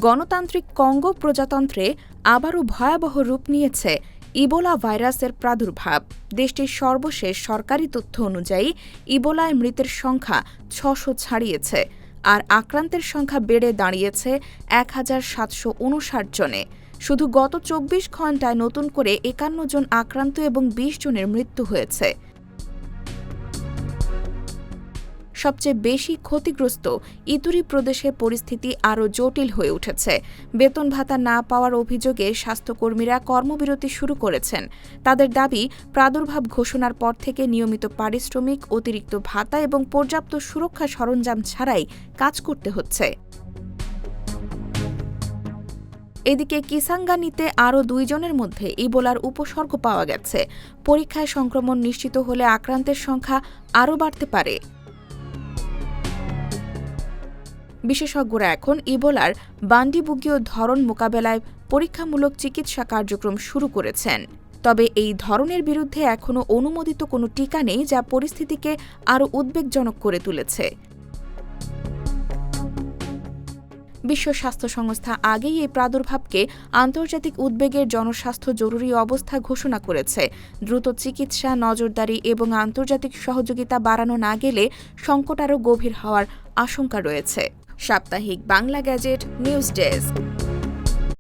গণতান্ত্রিক কঙ্গো প্রজাতন্ত্রে আবারও ভয়াবহ রূপ নিয়েছে ইবোলা ভাইরাসের প্রাদুর্ভাব। দেশটির সর্বশেষ সরকারি তথ্য অনুযায়ী ইবোলায় মৃতের সংখ্যা ৬০০ ছাড়িয়েছে, আর আক্রান্তের সংখ্যা বেড়ে দাঁড়িয়েছে ১,৭৫৯ জনে। শুধু গত ২৪ ঘণ্টায় নতুন করে ৫১ জন আক্রান্ত এবং ২০ জনের মৃত্যু হয়েছে। সবচেয়ে বেশি ক্ষতিগ্রস্ত ইতুরি প্রদেশে পরিস্থিতি আরও জটিল হয়ে উঠেছে। বেতন ভাতা না পাওয়ার অভিযোগে স্বাস্থ্যকর্মীরা কর্মবিরতি শুরু করেছেন। তাদের দাবি, প্রাদুর্ভাব ঘোষণার পর থেকে নিয়মিত পারিশ্রমিক, অতিরিক্ত ভাতা এবং পর্যাপ্ত সুরক্ষা সরঞ্জাম ছাড়াই কাজ করতে হচ্ছে। এদিকে কিসাঙ্গানিতে আরও ২ জনের মধ্যে ইবোলার উপসর্গ পাওয়া গেছে। পরীক্ষায় সংক্রমণ নিশ্চিত হলে আক্রান্তের সংখ্যা আরও বাড়তে পারে। বিশেষজ্ঞরা এখন ইবোলার বান্ডিবুগীয় ধরন মোকাবেলায় পরীক্ষামূলক চিকিৎসা কার্যক্রম শুরু করেছেন। তবে এই ধরনের বিরুদ্ধে এখনও অনুমোদিত কোনো টিকা নেই, যা পরিস্থিতিকে আরও উদ্বেগজনক করে তুলেছে। বিশ্ব স্বাস্থ্য সংস্থা আগেই এই প্রাদুর্ভাবকে আন্তর্জাতিক উদ্বেগের জনস্বাস্থ্য জরুরি অবস্থা ঘোষণা করেছে। দ্রুত চিকিৎসা, নজরদারি এবং আন্তর্জাতিক সহযোগিতা বাড়ানো না গেলে সংকট আরও গভীর হওয়ার আশঙ্কা রয়েছে। সাপ্তাহিক বাংলা গ্যাজেট নিউজ ডেস্ক।